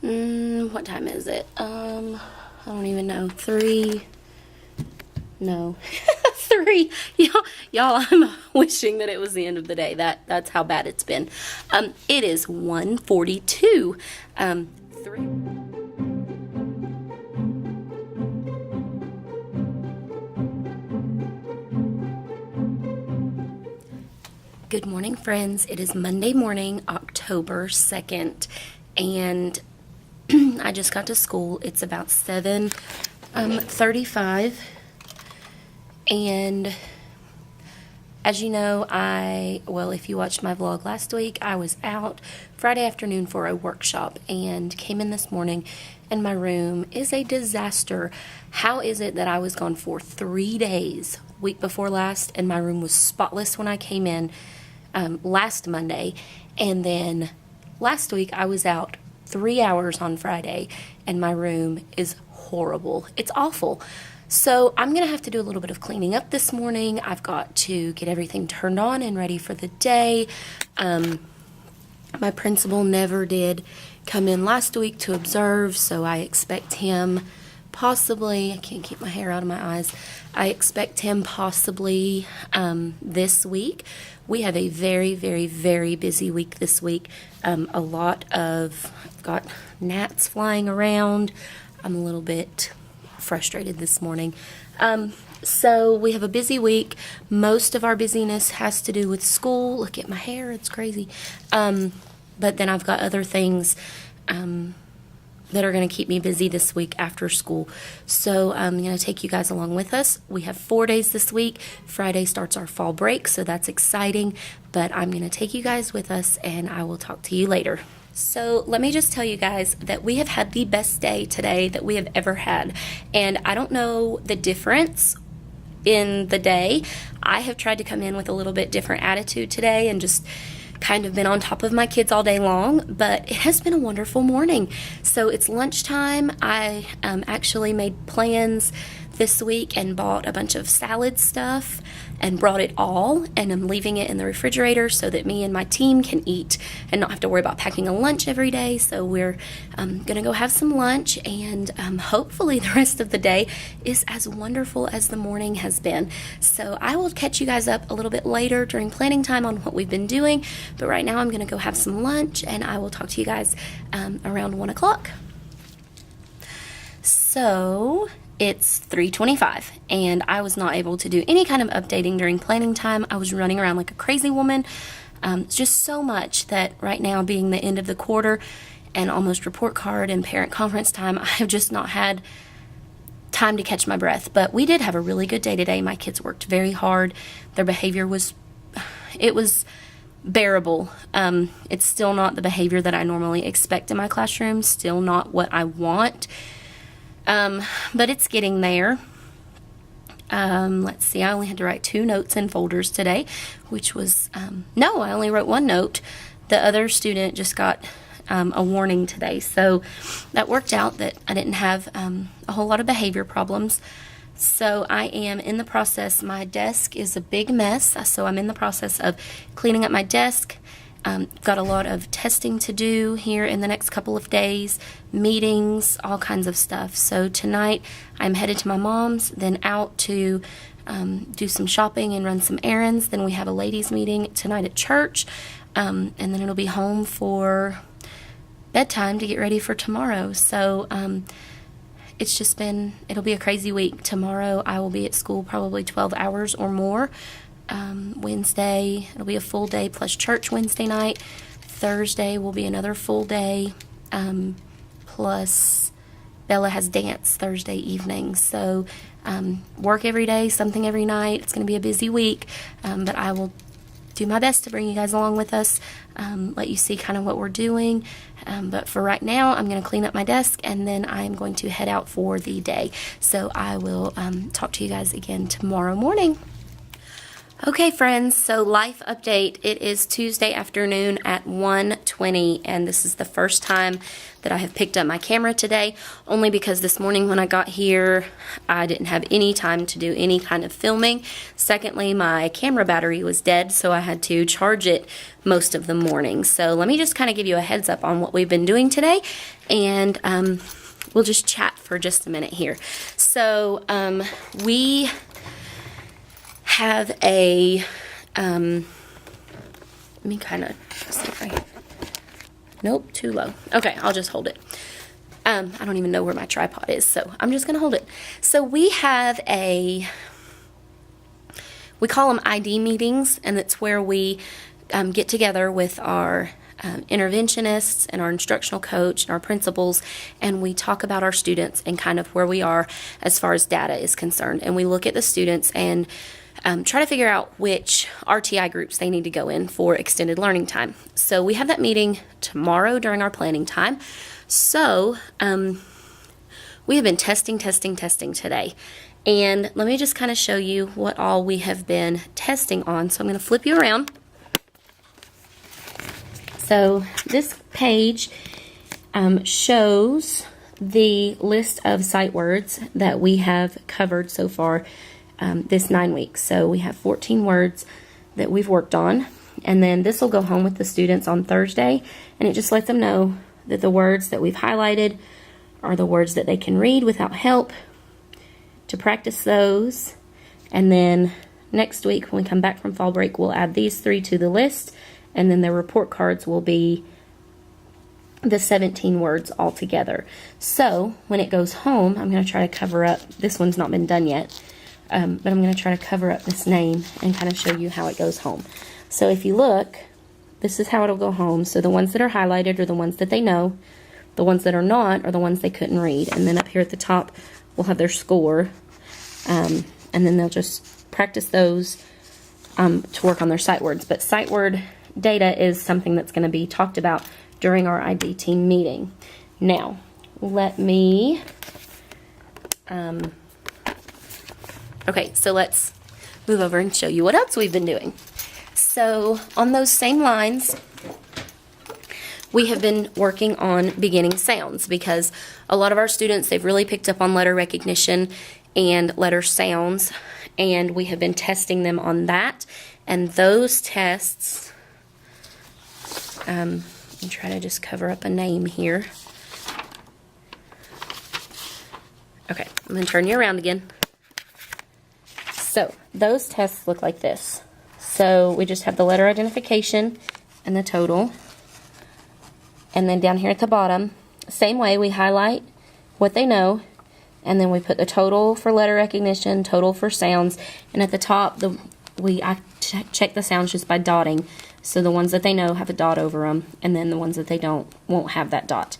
What time is it? I don't even know. 3. No. 3. Y'all, I'm wishing that it was the end of the day. That's how bad it's been. It is 1:42. 3. Good morning, friends. It is Monday morning, October 2nd, and I just got to school. It's about 7:35, and as you know, if you watched my vlog last week, I was out Friday afternoon for a workshop and came in this morning, and my room is a disaster. How is it that I was gone for 3 days, week before last, and my room was spotless when I came in last Monday, and then last week I was out 3 hours on Friday, and my room is horrible. It's awful. So I'm going to have to do a little bit of cleaning up this morning. I've got to get everything turned on and ready for the day. My principal never did come in last week to observe, so I expect him possibly, I can't keep my hair out of my eyes, I expect him possibly this week. We have a very, very, very busy week this week. I've got gnats flying around. I'm a little bit frustrated this morning. So we have a busy week. Most of our busyness has to do with school. Look at my hair, it's crazy. But then I've got other things that are going to keep me busy this week after school. So I'm going to take you guys along with us. We have 4 days this week. Friday starts our fall break, so that's exciting. But I'm going to take you guys with us, and I will talk to you later. So let me just tell you guys that we have had the best day today that we have ever had. And I don't know the difference in the day. I have tried to come in with a little bit different attitude today and just kind of been on top of my kids all day long, but it has been a wonderful morning. So it's lunchtime. I actually made plans this week and bought a bunch of salad stuff and brought it all, and I'm leaving it in the refrigerator so that me and my team can eat and not have to worry about packing a lunch every day. So we're gonna go have some lunch, and hopefully the rest of the day is as wonderful as the morning has been. So I will catch you guys up a little bit later during planning time on what we've been doing, but right now I'm gonna go have some lunch, and I will talk to you guys around 1 o'clock. So it's 3:25, and I was not able to do any kind of updating during planning time. I was running around like a crazy woman. Just so much that right now, being the end of the quarter and almost report card and parent conference time, I have just not had time to catch my breath. But we did have a really good day today. My kids worked very hard. Their behavior was bearable. It's still not the behavior that I normally expect in my classroom, still not what I want. But it's getting there. Let's see, I only had to write 2 notes in folders today, which was, no, I only wrote 1 note. The other student just got a warning today, so that worked out that I didn't have a whole lot of behavior problems. So I am in the process. My desk is a big mess, so I'm in the process of cleaning up my desk. Got a lot of testing to do here in the next couple of days, meetings, all kinds of stuff. So tonight I'm headed to my mom's, then out to do some shopping and run some errands. Then we have a ladies' meeting tonight at church, and then it'll be home for bedtime to get ready for tomorrow. So it'll be a crazy week. Tomorrow I will be at school probably 12 hours or more. Wednesday, it'll be a full day plus church Wednesday night. Thursday will be another full day, plus Bella has dance Thursday evening. So work every day, something every night. It's going to be a busy week, but I will do my best to bring you guys along with us, let you see kind of what we're doing. But for right now, I'm going to clean up my desk, and then I'm going to head out for the day. So I will talk to you guys again tomorrow morning. Okay, friends, so life update. It is Tuesday afternoon at 1:20, and this is the first time that I have picked up my camera today, only because this morning when I got here, I didn't have any time to do any kind of filming. Secondly, my camera battery was dead, so I had to charge it most of the morning. So let me just kind of give you a heads up on what we've been doing today, and we'll just chat for just a minute here. So we have a, let me kind of see if I, nope, too low. Okay, I'll just hold it. I don't even know where my tripod is, so I'm just going to hold it. So we have we call them ID meetings, and it's where we get together with our interventionists and our instructional coach and our principals, and we talk about our students and kind of where we are as far as data is concerned. And we look at the students and try to figure out which RTI groups they need to go in for extended learning time. So we have that meeting tomorrow during our planning time. So we have been testing today. And let me just kind of show you what all we have been testing on. So I'm going to flip you around. So this page shows the list of sight words that we have covered so far this 9 weeks. So we have 14 words that we've worked on, and then this will go home with the students on Thursday, and it just lets them know that the words that we've highlighted are the words that they can read without help, to practice those. And then next week when we come back from fall break, we'll add these 3 to the list, and then their report cards will be the 17 words all together. So when it goes home, I'm going to try to cover up, this one's not been done yet, but I'm going to try to cover up this name and kind of show you how it goes home. So if you look, this is how it'll go home. So the ones that are highlighted are the ones that they know. The ones that are not are the ones they couldn't read. And then up here at the top, we'll have their score. And then they'll just practice those to work on their sight words. But sight word data is something that's going to be talked about during our ID team meeting. Now, let me... Okay, so let's move over and show you what else we've been doing. So on those same lines, we have been working on beginning sounds, because a lot of our students, they've really picked up on letter recognition and letter sounds, and we have been testing them on that. And those tests, I'm trying to just cover up a name here. Okay, I'm going to turn you around again. So those tests look like this. So we just have the letter identification and the total. And then down here at the bottom, same way, we highlight what they know, and then we put the total for letter recognition, total for sounds, and at the top, I check the sounds just by dotting. So the ones that they know have a dot over them, and then the ones that they don't won't have that dot.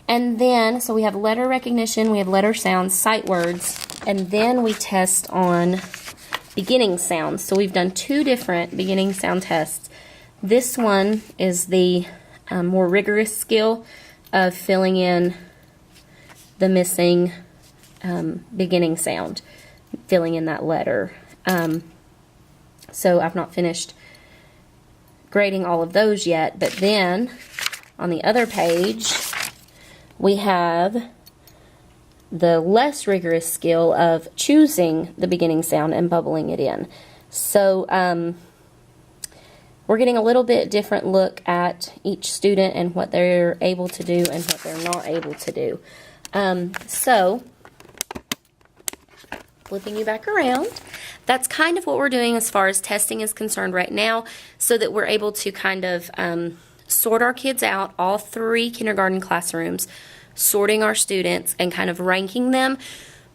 And then, so we have letter recognition, we have letter sounds, sight words, and then we test on beginning sounds. So we've done 2 different beginning sound tests. This one is the more rigorous skill of filling in the missing beginning sound, filling in that letter. So I've not finished grading all of those yet, but then on the other page, we have the less rigorous skill of choosing the beginning sound and bubbling it in. So we're getting a little bit different look at each student and what they're able to do and what they're not able to do. So flipping you back around, that's kind of what we're doing as far as testing is concerned right now, so that we're able to kind of sort our kids out, all 3 kindergarten classrooms, sorting our students and kind of ranking them,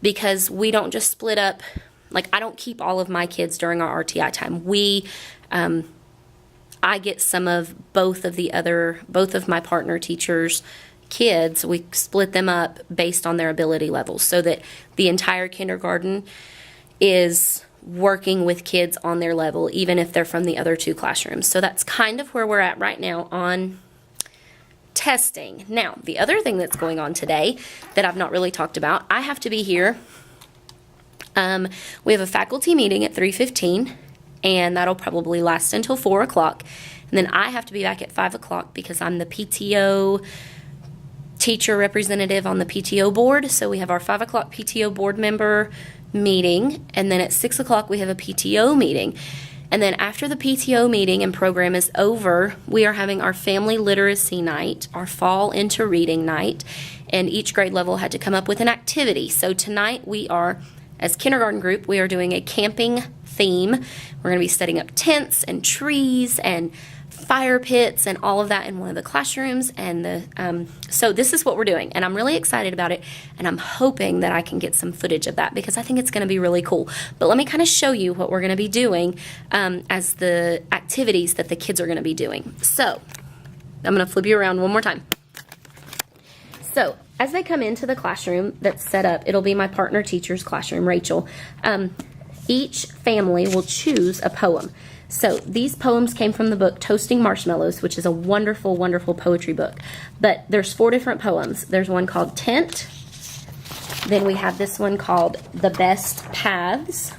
because we don't just split up. Like, I don't keep all of my kids during our RTI time. I get some of both of my partner teachers' kids. We split them up based on their ability levels, so that the entire kindergarten is working with kids on their level, even if they're from the other 2 classrooms. So that's kind of where we're at right now on testing. Now, the other thing that's going on today that I've not really talked about, I have to be here. We have a faculty meeting at 3:15, and that'll probably last until 4 o'clock. And then I have to be back at 5 o'clock because I'm the PTO teacher representative on the PTO board. So we have our 5 o'clock PTO board member meeting, and then at 6 o'clock we have a PTO meeting. And then after the PTO meeting and program is over, we are having our family literacy night, our fall into reading night, and each grade level had to come up with an activity. So tonight we are, as kindergarten group, we are doing a camping theme. We're going to be setting up tents and trees and fire pits and all of that in one of the classrooms. And so this is what we're doing, and I'm really excited about it, and I'm hoping that I can get some footage of that because I think it's going to be really cool. But let me kind of show you what we're going to be doing as the activities that the kids are going to be doing. So I'm going to flip you around one more time. So as they come into the classroom that's set up, it'll be my partner teacher's classroom, Rachel. Each family will choose a poem. So these poems came from the book Toasting Marshmallows, which is a wonderful, wonderful poetry book. But there's 4 different poems. There's one called Tent. Then we have this one called The Best Paths,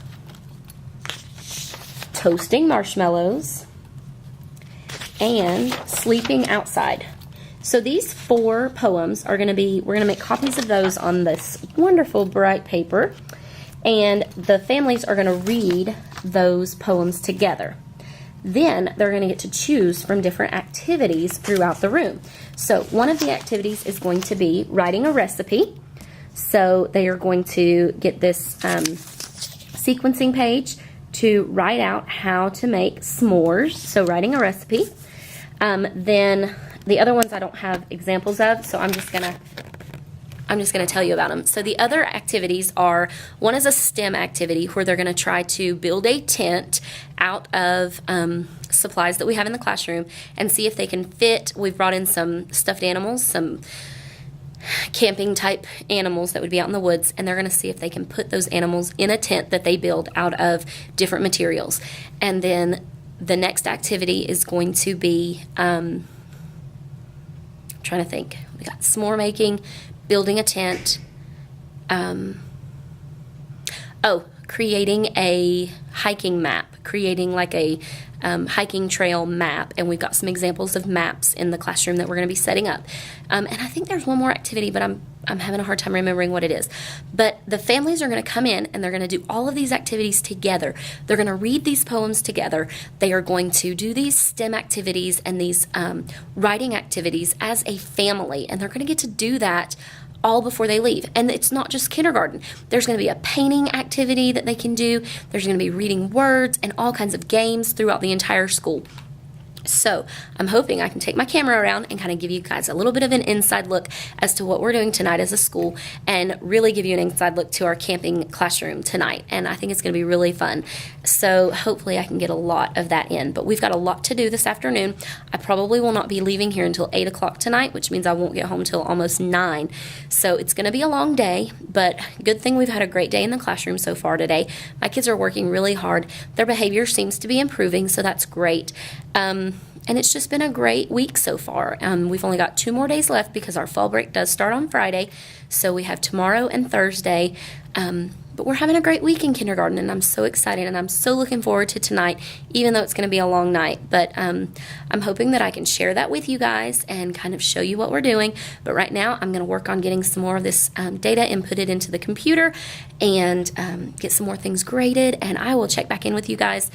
Toasting Marshmallows, and Sleeping Outside. So these 4 poems are going to be, we're going to make copies of those on this wonderful bright paper. And the families are going to read those poems together. Then they're going to get to choose from different activities throughout the room. So one of the activities is going to be writing a recipe. So they are going to get this sequencing page to write out how to make s'mores. So writing a recipe. Then the other ones I don't have examples of, so I'm just going to tell you about them. So the other activities are, one is a STEM activity where they're going to try to build a tent out of supplies that we have in the classroom and see if they can fit. We've brought in some stuffed animals, some camping type animals that would be out in the woods, and they're going to see if they can put those animals in a tent that they build out of different materials. And then the next activity is going to be, I'm trying to think, we got s'more making, building a tent, creating a hiking map, creating like a hiking trail map, and we've got some examples of maps in the classroom that we're going to be setting up. And I think there's one more activity, but I'm having a hard time remembering what it is. But the families are going to come in and they're going to do all of these activities together. They're going to read these poems together. They are going to do these STEM activities and these writing activities as a family, and they're going to get to do that all before they leave. And it's not just kindergarten. There's going to be a painting activity that they can do. There's going to be reading words and all kinds of games throughout the entire school. So I'm hoping I can take my camera around and kind of give you guys a little bit of an inside look as to what we're doing tonight as a school, and really give you an inside look to our camping classroom tonight. And I think it's going to be really fun. So hopefully I can get a lot of that in. But we've got a lot to do this afternoon. I probably will not be leaving here until 8 o'clock tonight, which means I won't get home till almost 9. So it's going to be a long day, but good thing we've had a great day in the classroom so far today. My kids are working really hard. Their behavior seems to be improving, so that's great. And it's just been a great week so far. We've only got 2 more days left because our fall break does start on Friday. So we have tomorrow and Thursday. But we're having a great week in kindergarten, and I'm so excited, and I'm so looking forward to tonight, even though it's going to be a long night. But I'm hoping that I can share that with you guys and kind of show you what we're doing. But right now, I'm going to work on getting some more of this data inputted into the computer and get some more things graded, and I will check back in with you guys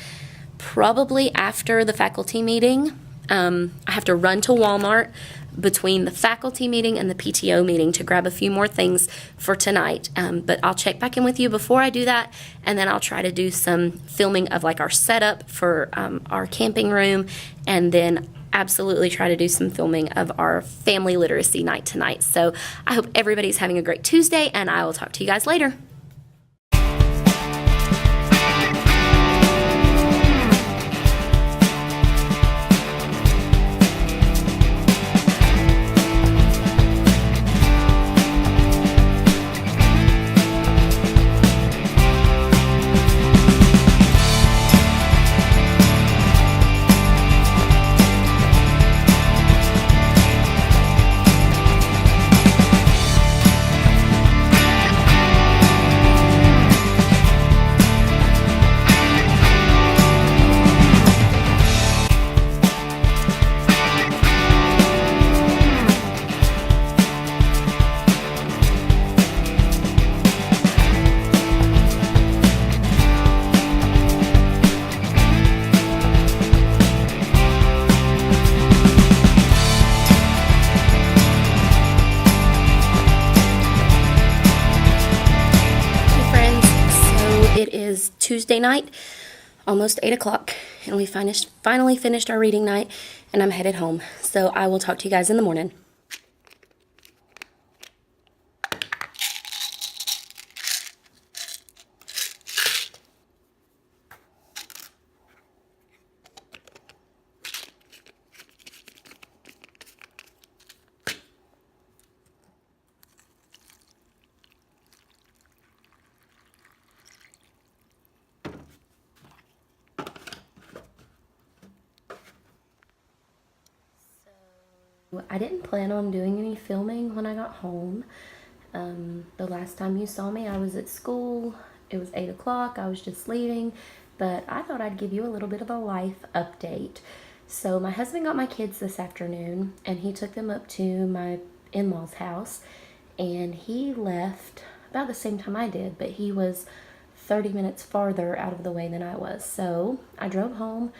probably after the faculty meeting. I have to run to Walmart between the faculty meeting and the PTO meeting to grab a few more things for tonight. But I'll check back in with you before I do that, and then I'll try to do some filming of like our setup for our camping room, and then absolutely try to do some filming of our family literacy night tonight. So I hope everybody's having a great Tuesday, and I will talk to you guys later. Tuesday night, almost 8 o'clock, and we finally finished our reading night, and I'm headed home. So I will talk to you guys in the morning. I didn't plan on doing any filming when I got home. The last time you saw me, I was at school. It was 8 o'clock. I was just leaving, but I thought I'd give you a little bit of a life update. So my husband got my kids this afternoon, and he took them up to my in-laws' house, and he left about the same time I did, but he was 30 minutes farther out of the way than I was. So I drove home,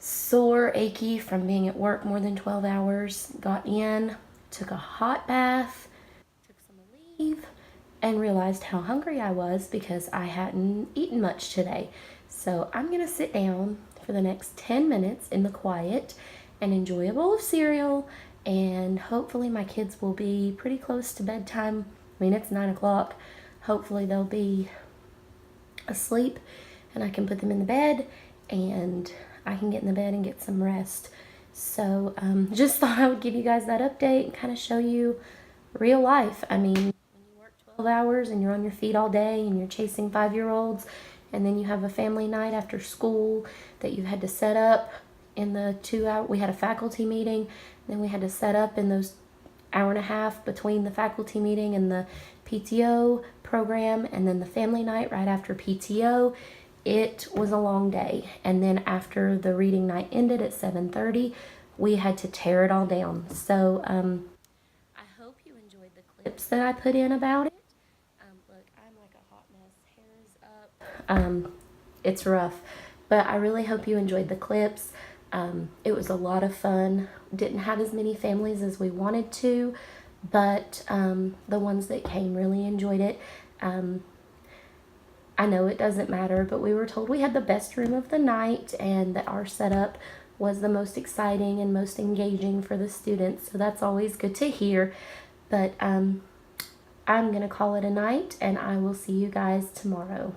sore, achy from being at work more than 12 hours, got in, took a hot bath, took some leave, and realized how hungry I was because I hadn't eaten much today. So I'm going to sit down for the next 10 minutes in the quiet and enjoy a bowl of cereal, and hopefully my kids will be pretty close to bedtime. I mean, it's 9 o'clock. Hopefully they'll be asleep and I can put them in the bed and I can get in the bed and get some rest. So just thought I would give you guys that update and kind of show you real life. I mean, when you work 12 hours and you're on your feet all day and you're chasing 5-year-olds, and then you have a family night after school that you had to set up in the 2 hour, we had a faculty meeting, then we had to set up in those hour and a half between the faculty meeting and the PTO program, and then the family night right after PTO. It was a long day, and then after the reading night ended at 7:30, we had to tear it all down. So I hope you enjoyed the clips that I put in about it. Look, I'm like a hot mess. Hair is up. It's rough, but I really hope you enjoyed the clips. It was a lot of fun. Didn't have as many families as we wanted to, but the ones that came really enjoyed it. I know it doesn't matter, but we were told we had the best room of the night and that our setup was the most exciting and most engaging for the students. So that's always good to hear. But I'm going to call it a night, and I will see you guys tomorrow.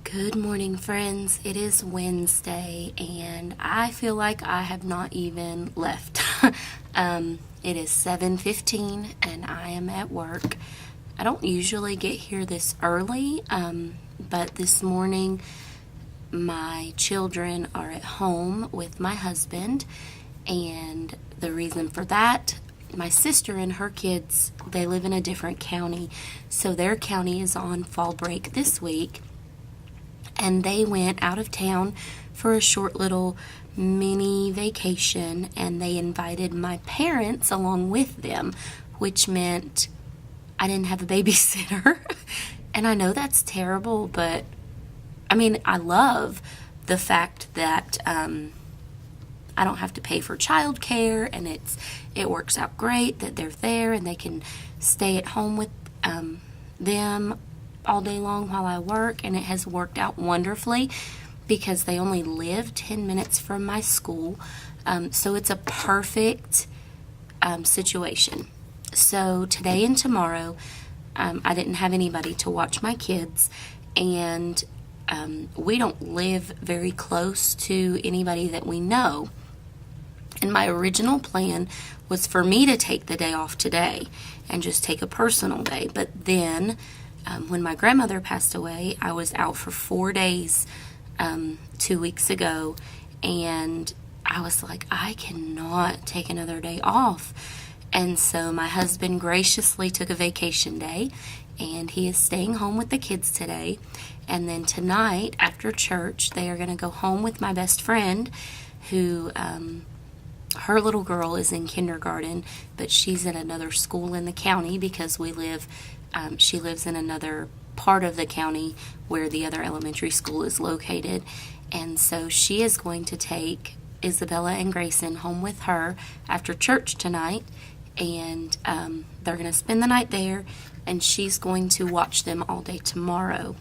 Good morning, friends. It is Wednesday, and I feel like I have not even left. It is 7:15, and I am at work. I don't usually get here this early, but this morning my children are at home with my husband, and the reason for that, my sister and her kids, they live in a different county, so their county is on fall break this week, and they went out of town for a short little mini vacation, and they invited my parents along with them, which meant I didn't have a babysitter. And I know that's terrible, but I mean, I love the fact that I don't have to pay for childcare, and it works out great that they're there and they can stay at home with them all day long while I work, and it has worked out wonderfully because they only live 10 minutes from my school. So it's a perfect situation. So today and tomorrow, I didn't have anybody to watch my kids, and we don't live very close to anybody that we know. And my original plan was for me to take the day off today and just take a personal day. But then when my grandmother passed away, I was out for 4 days 2 weeks ago, and I was like, I cannot take another day off. And so my husband graciously took a vacation day, and he is staying home with the kids today. And then tonight, after church, they are going to go home with my best friend, who, her little girl is in kindergarten, but she's in another school in the county because she lives in another part of the county where the other elementary school is located. And so she is going to take Isabella and Grayson home with her after church tonight, and they're going to spend the night there, and she's going to watch them all day tomorrow.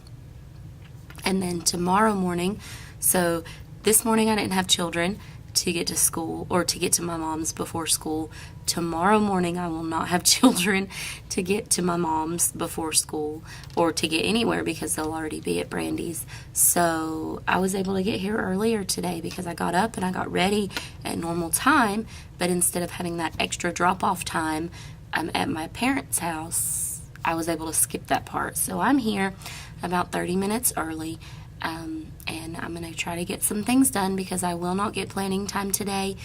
And then tomorrow morning, so this morning I didn't have children to get to school or to get to my mom's before school. Tomorrow morning I will not have children to get to my mom's before school or to get anywhere because they'll already be at Brandy's. So I was able to get here earlier today because I got up and I got ready at normal time, but instead of having that extra drop-off time at my parents' house, I was able to skip that part. So I'm here about 30 minutes early. And I'm going to try to get some things done because I will not get planning time today.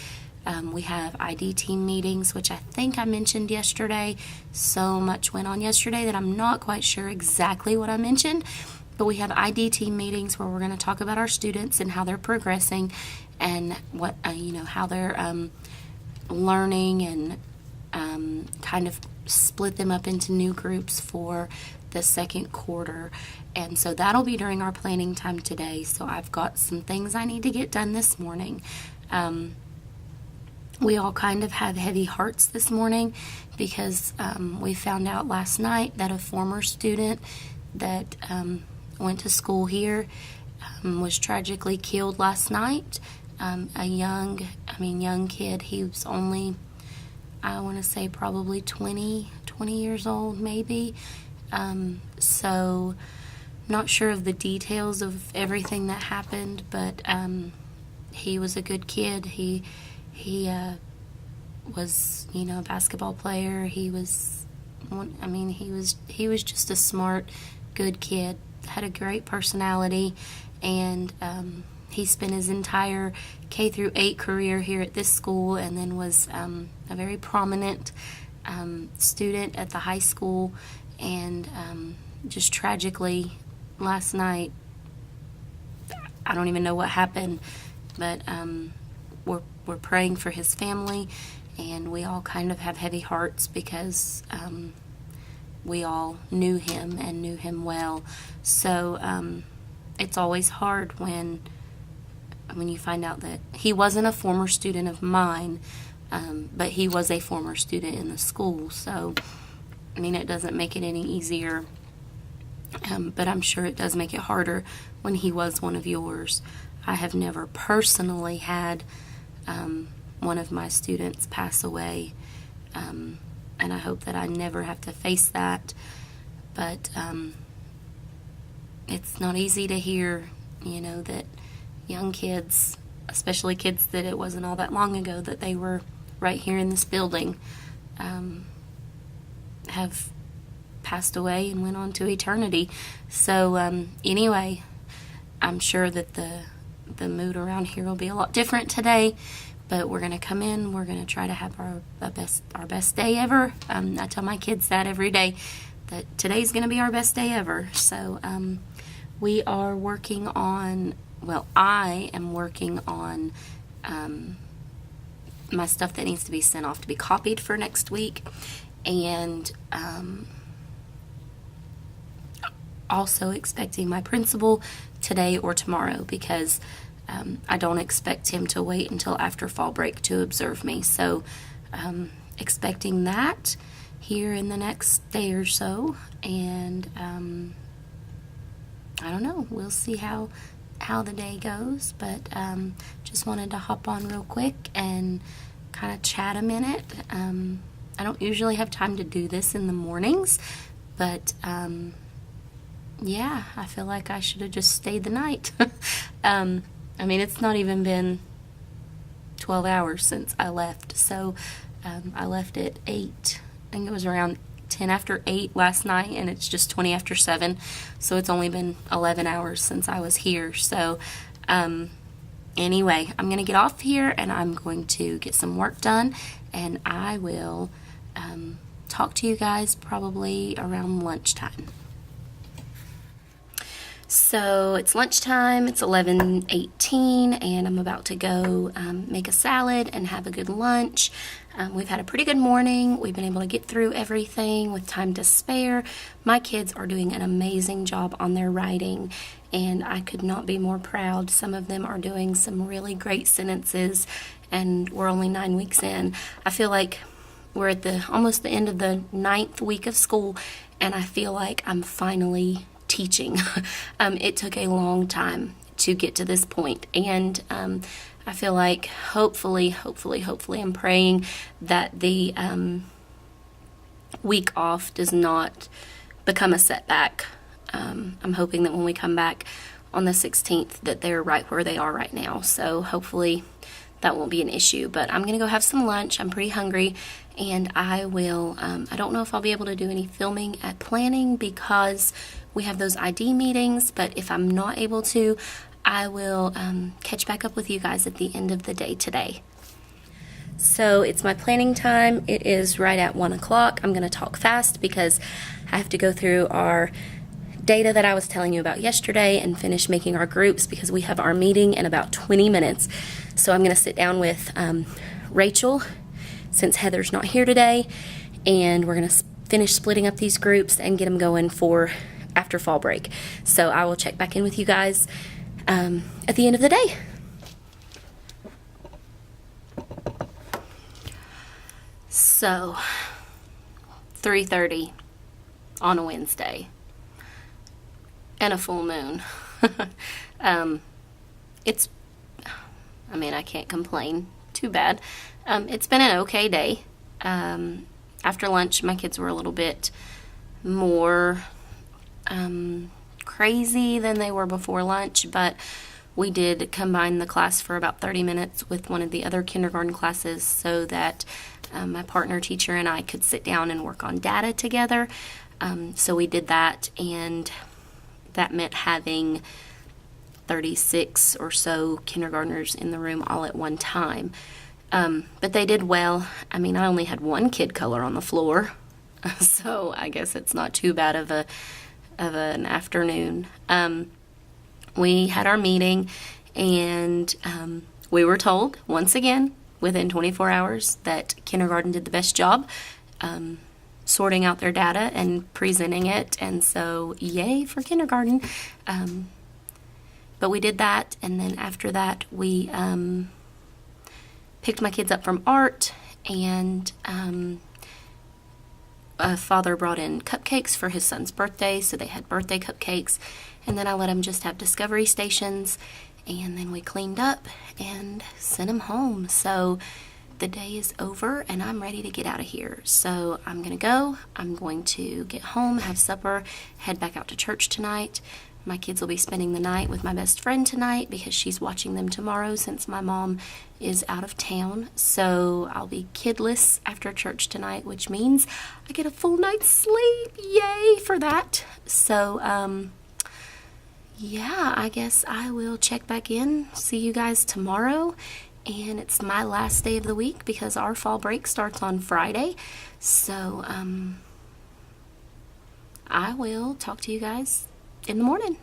We have ID team meetings, which I think I mentioned yesterday. So much went on yesterday that I'm not quite sure exactly what I mentioned. But we have ID team meetings where we're going to talk about our students and how they're progressing and what, how they're learning, and kind of split them up into new groups for the second quarter. And so that'll be during our planning time today. So I've got some things I need to get done this morning. We all kind of have heavy hearts this morning because we found out last night that a former student that went to school here was tragically killed last night. A young kid. He was only, I want to say probably 20 years old maybe. So not sure of the details of everything that happened, but he was a good kid. He was, a basketball player. He was just a smart, good kid. Had a great personality, and he spent his entire K through 8 career here at this school, and then was a very prominent student at the high school, and just tragically last night, I don't even know what happened, but we're praying for his family, and we all kind of have heavy hearts because we all knew him and knew him well. So it's always hard when you find out that he wasn't a former student of mine, but he was a former student in the school. So, it doesn't make it any easier, but I'm sure it does make it harder when he was one of yours. I have never personally had one of my students pass away, and I hope that I never have to face that, but it's not easy to hear, that young kids, especially kids that it wasn't all that long ago that they were right here in this building, have passed away and went on to eternity. So anyway, I'm sure that the mood around here will be a lot different today, but we're going to come in, we're going to try to have our best day ever. I tell my kids that every day, that today's going to be our best day ever. So we are working on, I am working on my stuff that needs to be sent off to be copied for next week, and also expecting my principal today or tomorrow, because I don't expect him to wait until after fall break to observe me. So expecting that here in the next day or so, and I don't know, we'll see how the day goes, but just wanted to hop on real quick and kind of chat a minute. I don't usually have time to do this in the mornings, but yeah, I feel like I should have just stayed the night. It's not even been 12 hours since I left, so I left at 8. I think it was around 10 after 8 last night, and it's just 20 after 7, so it's only been 11 hours since I was here. So anyway, I'm going to get off here, and I'm going to get some work done, and I will talk to you guys probably around lunchtime. So it's lunchtime, it's 11:18, and I'm about to go make a salad and have a good lunch. We've had a pretty good morning. We've been able to get through everything with time to spare. My kids are doing an amazing job on their writing, and I could not be more proud. Some of them are doing some really great sentences, and we're only 9 weeks in. I feel like we're at almost the end of the 9th week of school, and I feel like I'm finally teaching. It took a long time to get to this point, and I feel like hopefully I'm praying that the week off does not become a setback. I'm hoping that when we come back on the 16th that they're right where they are right now, so hopefully that won't be an issue. But I'm gonna go have some lunch. I'm pretty hungry, and I will I don't know if I'll be able to do any filming at planning because we have those ID meetings, but if I'm not able to, I will catch back up with you guys at the end of the day today. So it's my planning time. It is right at 1 o'clock. I'm gonna talk fast because I have to go through our data that I was telling you about yesterday and finish making our groups because we have our meeting in about 20 minutes. So I'm going to sit down with Rachel since Heather's not here today, and we're going to finish splitting up these groups and get them going for after fall break. So I will check back in with you guys at the end of the day. So 3:30 on a Wednesday and a full moon. I can't complain too bad. It's been an okay day. After lunch, my kids were a little bit more crazy than they were before lunch, but we did combine the class for about 30 minutes with one of the other kindergarten classes so that my partner teacher and I could sit down and work on data together. So we did that, and that meant having 36 or so kindergartners in the room all at one time. But they did well. I only had one kid color on the floor, so I guess it's not too bad of an afternoon. We had our meeting, and we were told, once again, within 24 hours, that kindergarten did the best job sorting out their data and presenting it, and so yay for kindergarten. But we did that, and then after that we picked my kids up from art, and a father brought in cupcakes for his son's birthday, so they had birthday cupcakes, and then I let them just have discovery stations, and then we cleaned up and sent them home. So the day is over, and I'm ready to get out of here. So I'm going to go. I'm going to get home, have supper, head back out to church tonight. My kids will be spending the night with my best friend tonight because she's watching them tomorrow since my mom is out of town. So I'll be kidless after church tonight, which means I get a full night's sleep. Yay for that. So, yeah, I guess I will check back in. See you guys tomorrow. And it's my last day of the week because our fall break starts on Friday. So, I will talk to you guys in the morning.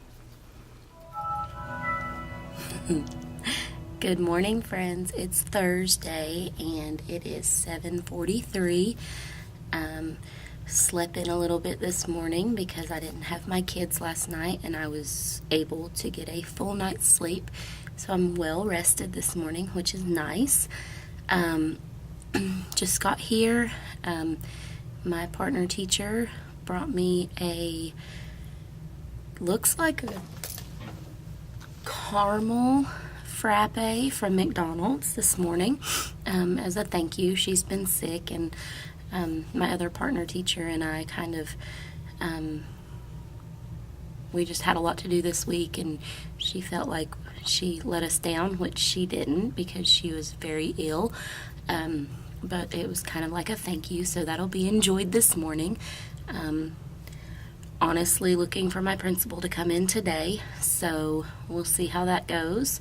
Good morning, friends. It's Thursday, and it is 7:43. Slept in a little bit this morning because I didn't have my kids last night, and I was able to get a full night's sleep. So I'm well rested this morning, which is nice. Just got here. My partner teacher brought me looks like a caramel frappe from McDonald's this morning as a thank you. She's been sick, and my other partner teacher and I we just had a lot to do this week, and she felt like she let us down, which she didn't because she was very ill. But it was kind of like a thank you, so that'll be enjoyed this morning. Honestly looking for my principal to come in today, so we'll see how that goes.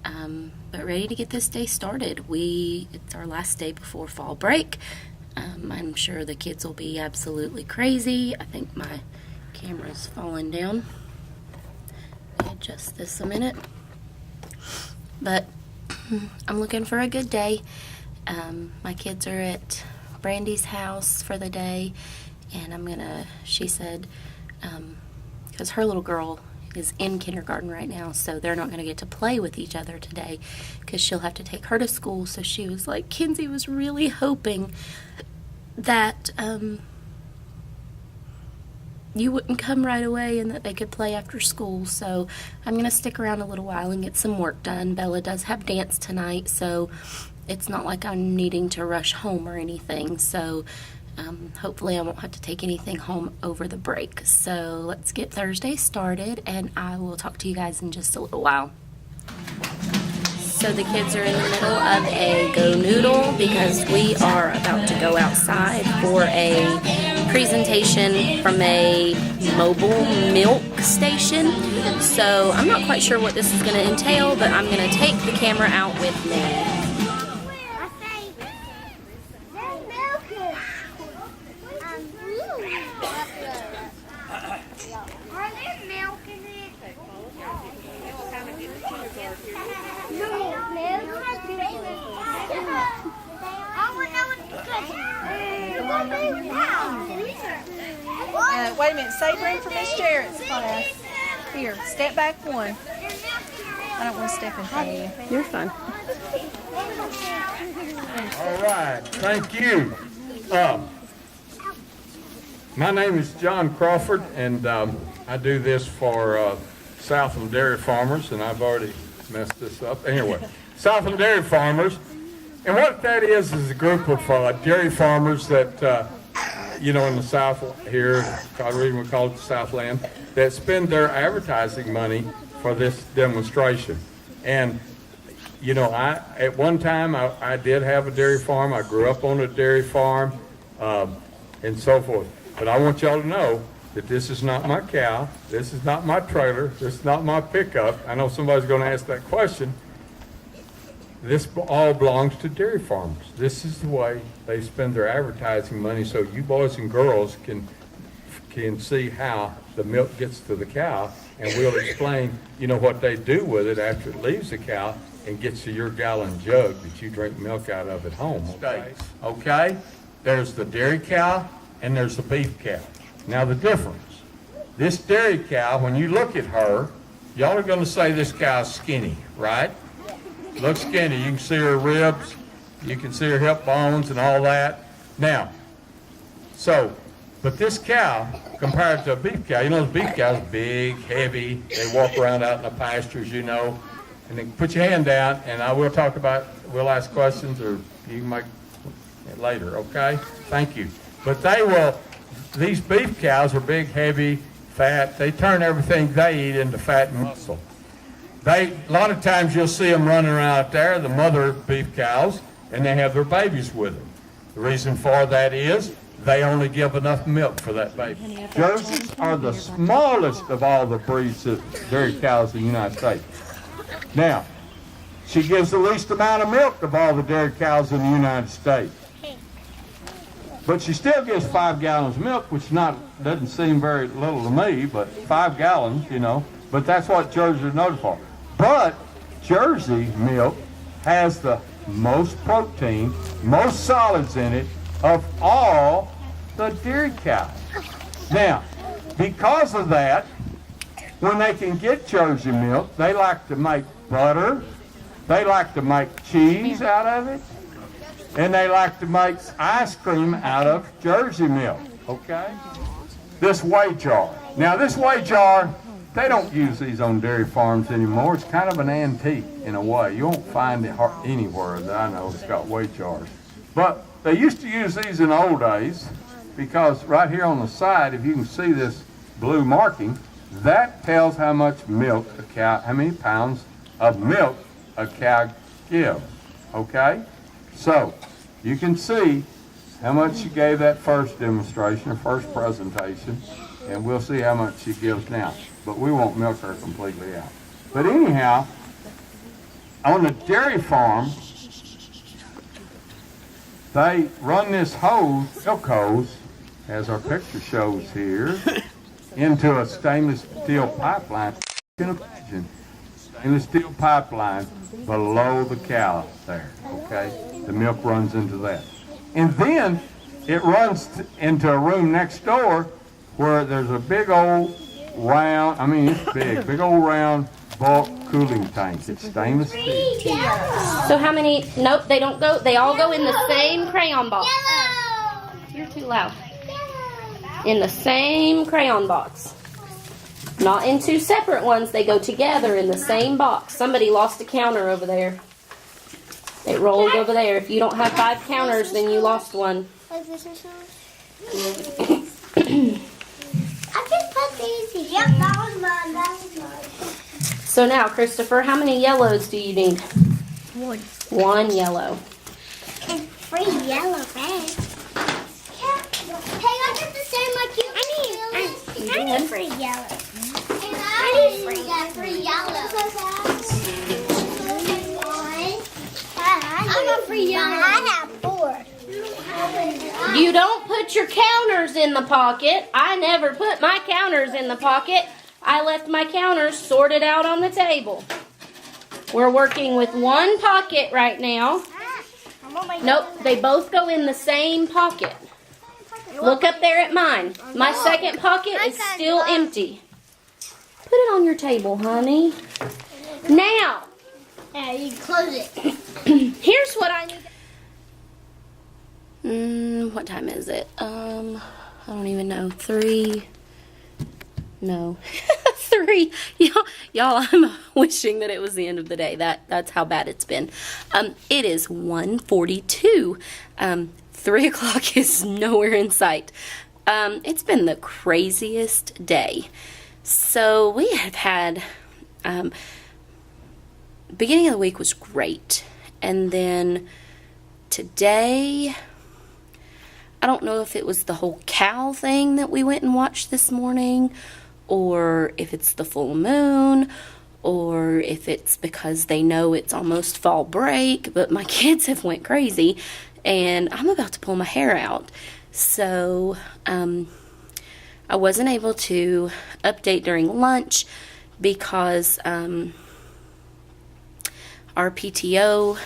But ready to get this day started. It's our last day before fall break. I'm sure the kids will be absolutely crazy. I think my camera's falling down. Adjust this a minute. But I'm looking for a good day. My kids are at Brandy's house for the day, and she said, because her little girl is in kindergarten right now, so they're not going to get to play with each other today because she'll have to take her to school. So she was like, Kinsey was really hoping that you wouldn't come right away and that they could play after school. So I'm going to stick around a little while and get some work done. Bella does have dance tonight, so it's not like I'm needing to rush home or anything. So hopefully I won't have to take anything home over the break. So let's get Thursday started, and I will talk to you guys in just a little while. So the kids are in the middle of a go noodle because we are about to go outside for a presentation from a mobile milk station. So I'm not quite sure what this is going to entail, but I'm going to take the camera out with me. Wait a minute, save room for Miss Jarrett's class. Here, step back one. I don't want to step in front of you. You're fine. All right, thank you. My name is John Crawford, and I do this for Southland Dairy Farmers, and I've already messed this up. Anyway, Southland Dairy Farmers, and what that is a group of dairy farmers that, in the South here, we call it the Southland, that spend their advertising money for this demonstration. And, at one time I did have a dairy farm. I grew up on a dairy farm and so forth. But I want y'all to know that this is not my cow. This is not my trailer. This is not my pickup. I know somebody's going to ask that question. This all belongs to dairy farmers. This is the way they spend their advertising money, so you boys and girls can see how the milk gets to the cow, and we'll explain, what they do with it after it leaves the cow and gets to your gallon jug that you drink milk out of at home. Okay? There's the dairy cow and there's the beef cow. Now the difference, this dairy cow, when you look at her, y'all are going to say this cow's skinny, right? Looks skinny. You can see her ribs, you can see her hip bones and all that. Now, but this cow, compared to a beef cow, the beef cow's big, heavy, they walk around out in the pastures, and then put your hand down, and I will we'll ask questions, or you can make it later, okay? Thank you. But these beef cows are big, heavy, fat. They turn everything they eat into fat and muscle. A lot of times you'll see them running around out there, the mother beef cows, and they have their babies with them. The reason for that is they only give enough milk for that baby. Jerseys are the smallest of all the breeds of dairy cows in the United States. Now, she gives the least amount of milk of all the dairy cows in the United States. But she still gives 5 gallons of milk, which doesn't seem very little to me, but 5 gallons, But that's what Jerseys are noted for. But Jersey milk has the most protein, most solids in it of all the dairy cows. Now, because of that, when they can get Jersey milk, they like to make butter, they like to make cheese out of it, and they like to make ice cream out of Jersey milk, okay? This whey jar. Now, this whey jar, they don't use these on dairy farms anymore. It's kind of an antique in a way. You won't find it anywhere that I know that's got whey jars. But they used to use these in the old days because right here on the side, if you can see this blue marking, that tells how much milk a cow, how many pounds of milk a cow gives, okay? So you can see how much she gave that first demonstration, or first presentation, and we'll see how much she gives now. But we won't milk her completely out. But anyhow, on the dairy farm, they run this milk hose, as our picture shows here, into a stainless steel pipeline. You can imagine, stainless steel pipeline below the cow there, okay? The milk runs into that. And then it runs into a room next door where there's a big old round, it's big old round bulk cooling tank. It's stainless steel. So how many? Nope, they don't go. They all go in the same crayon box. You're too loud. in the same crayon box. Not in two separate ones. They go together in the same box. Somebody lost a counter over there. It rolled over there. If you don't have 5 counters, then you lost one. Like this or something? I just put these here. Yep, that was mine. That was mine. So now, Christopher, how many yellows do you need? 1. 1 yellow. And 3 yellow bags. Hey, I got the same like you. I need 3 yellows. And I need 3 yellows. I got 3 yellows. I have 4. You don't put your counters in the pocket. I never put my counters in the pocket. I left my counters sorted out on the table. We're working with 1 pocket right now. Nope, they both go in the same pocket. Look up there at mine. My second pocket is still empty. Put it on your table, honey. Now. Yeah, you can close it. Here's what I need. What time is it? I don't even know. 3. No. 3. Y'all, I'm wishing that it was the end of the day. That's how bad it's been. It is 1:42. 3 o'clock is nowhere in sight. It's been the craziest day. So we have had, beginning of the week was great. And then today, I don't know if it was the whole cow thing that we went and watched this morning, or if it's the full moon, or if it's because they know it's almost fall break, but my kids have went crazy. And I'm about to pull my hair out. So, I wasn't able to update during lunch because our PTO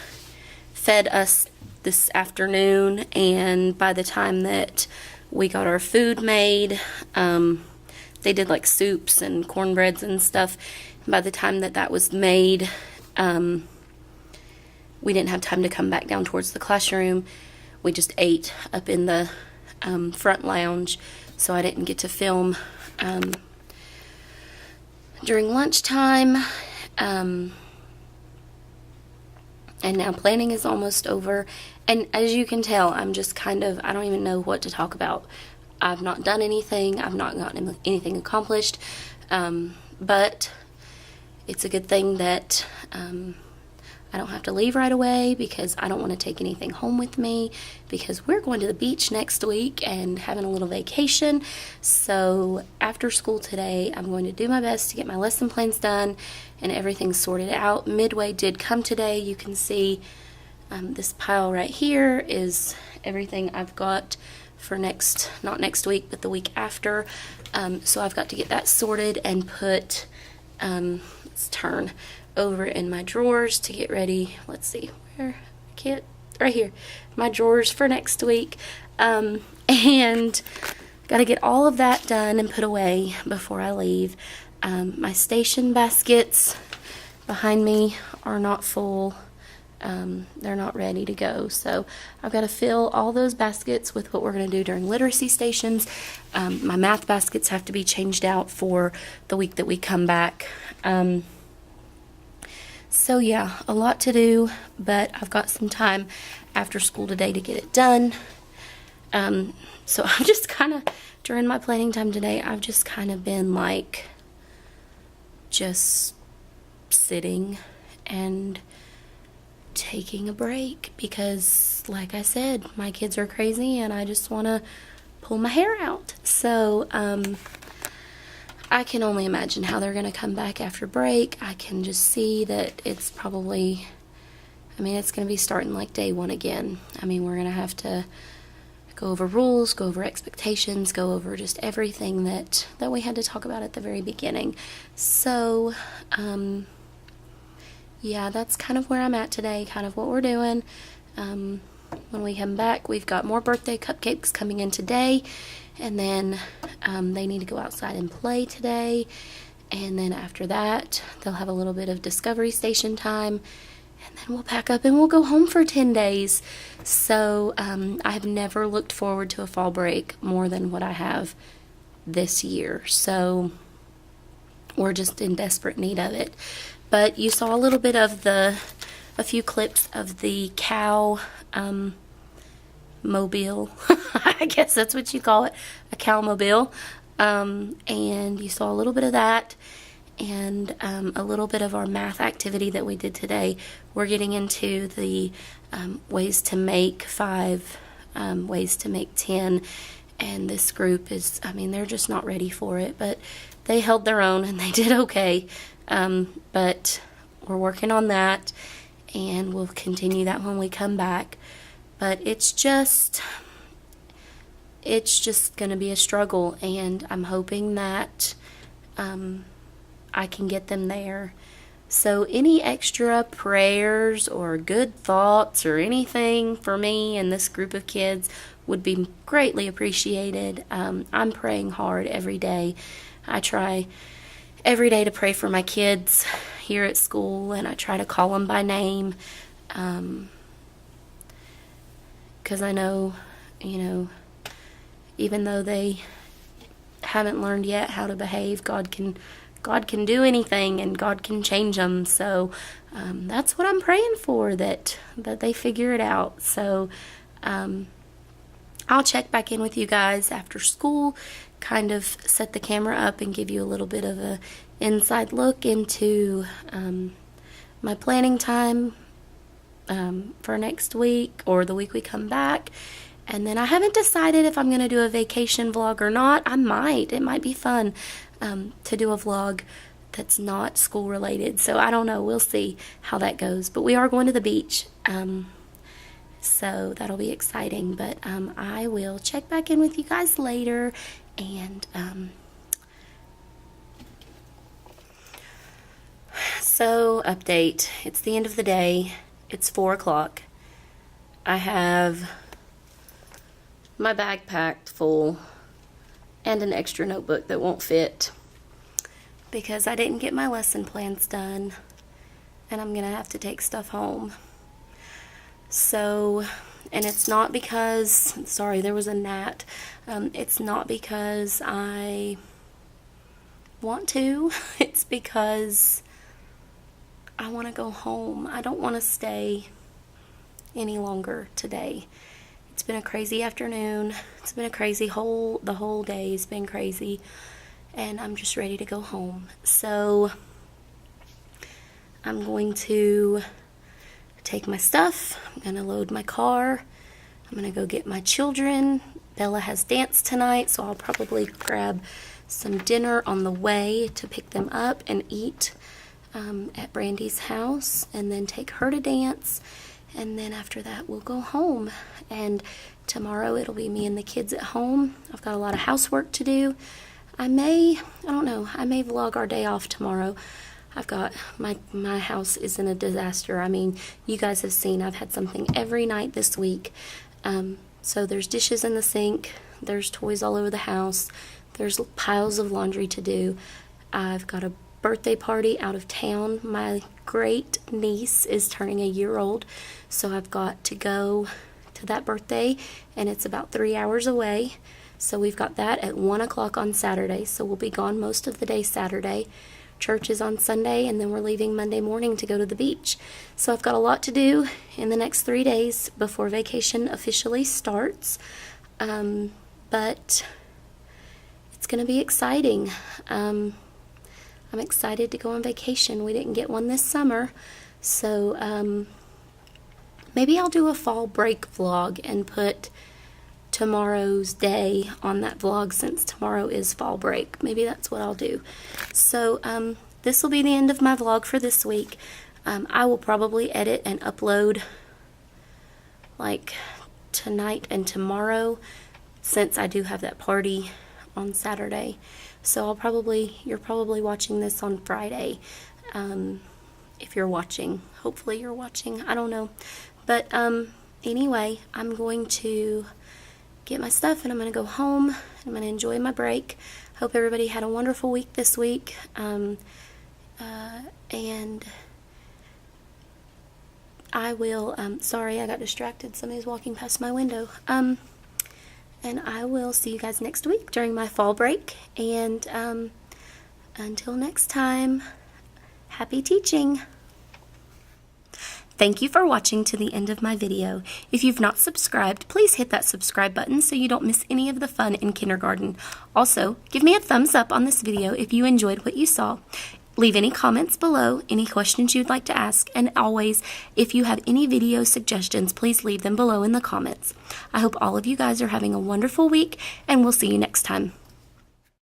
fed us this afternoon. And by the time that we got our food made, they did like soups and cornbreads and stuff. By the time that was made, we didn't have time to come back down towards the classroom. We just ate up in the front lounge, so I didn't get to film during lunchtime. And now planning is almost over. And as you can tell, I'm just kind of, I don't even know what to talk about. I've not done anything. I've not gotten anything accomplished. But it's a good thing that I don't have to leave right away because I don't want to take anything home with me because we're going to the beach next week and having a little vacation. So after school today, I'm going to do my best to get my lesson plans done and everything sorted out. Midway did come today. You can see this pile right here is everything I've got for not next week, but the week after. So I've got to get that sorted and put, let's turn over in my drawers to get ready. Let's see, where I can't, right here, my drawers for next week. And got to get all of that done and put away before I leave. My station baskets behind me are not full. They're not ready to go. So I've got to fill all those baskets with what we're going to do during literacy stations. My math baskets have to be changed out for the week that we come back. So yeah, a lot to do, but I've got some time after school today to get it done. So I'm just kind of, during my planning time today, I've just kind of been like, just sitting and taking a break because, like I said, my kids are crazy and I just want to pull my hair out. So, I can only imagine how they're going to come back after break. I can just see that it's probably, it's going to be starting like day 1 again. We're going to have to go over rules, go over expectations, go over just everything that we had to talk about at the very beginning. So, yeah, that's kind of where I'm at today, kind of what we're doing. When we come back, we've got more birthday cupcakes coming in today. And then they need to go outside and play today. And then after that, they'll have a little bit of Discovery Station time. and then we'll pack up and we'll go home for 10 days. So I have never looked forward to a fall break more than what I have this year. So we're just in desperate need of it. But you saw a little bit of a few clips of the cow mobile. I guess that's what you call it, a cow mobile. And you saw a little bit of that, and a little bit of our math activity that we did today. We're getting into the ways to make 5, ways to make 10, and this group is, I mean, they're just not ready for it, but they held their own and they did okay. But we're working on that, and we'll continue that when we come back. But it's just going to be a struggle, and I'm hoping that I can get them there. So any extra prayers or good thoughts or anything for me and this group of kids would be greatly appreciated. I'm praying hard every day. I try every day to pray for my kids here at school, and I try to call them by name, because I know, even though they haven't learned yet how to behave, God can do anything, and God can change them. So that's what I'm praying for, that they figure it out. So I'll check back in with you guys after school, kind of set the camera up and give you a little bit of a inside look into my planning time for next week or the week we come back. And then I haven't decided if I'm going to do a vacation vlog or not. I might. It might be fun to do a vlog that's not school related. So I don't know. We'll see how that goes. But we are going to the beach. So that'll be exciting. But I will check back in with you guys later. And so update. It's the end of the day. It's 4 o'clock. I have my bag packed full and an extra notebook that won't fit because I didn't get my lesson plans done, and I'm gonna have to take stuff home. So, and it's not because, sorry, there was a gnat. It's not because I want to. It's because I want to go home. I don't want to stay any longer today. It's been a crazy afternoon. It's been a crazy the whole day has been crazy, and I'm just ready to go home. So I'm going to take my stuff. I'm going to load my car. I'm going to go get my children. Bella has dance tonight, so I'll probably grab some dinner on the way to pick them up and eat at Brandy's house, and then take her to dance. And then after that, we'll go home. And tomorrow, it'll be me and the kids at home. I've got a lot of housework to do. I don't know, I may vlog our day off tomorrow. I've got, my house is in a disaster. I mean, you guys have seen I've had something every night this week. So there's dishes in the sink. There's toys all over the house. There's piles of laundry to do. I've got a birthday party out of town. My great niece is turning a year old, so I've got to go to that birthday, and it's about 3 hours away. So we've got that at 1 o'clock on Saturday, so we'll be gone most of the day Saturday. Church is on Sunday, and then we're leaving Monday morning to go to the beach. So I've got a lot to do in the next 3 days before vacation officially starts, but it's going to be exciting. I'm excited to go on vacation. We didn't get one this summer, so maybe I'll do a fall break vlog and put tomorrow's day on that vlog, since tomorrow is fall break. Maybe that's what I'll do. So this will be the end of my vlog for this week. I will probably edit and upload like tonight and tomorrow, since I do have that party on Saturday. So you're probably watching this on Friday, if you're watching. Hopefully you're watching. I don't know. But anyway, I'm going to get my stuff, and I'm going to go home. I'm going to enjoy my break. Hope everybody had a wonderful week this week. And I will, sorry, I got distracted. Somebody's walking past my window. And I will see you guys next week during my fall break. And until next time, happy teaching. Thank you for watching to the end of my video. If you've not subscribed, please hit that subscribe button so you don't miss any of the fun in kindergarten. Also, give me a thumbs up on this video if you enjoyed what you saw. Leave any comments below, any questions you'd like to ask, and always, if you have any video suggestions, please leave them below in the comments. I hope all of you guys are having a wonderful week, and we'll see you next time.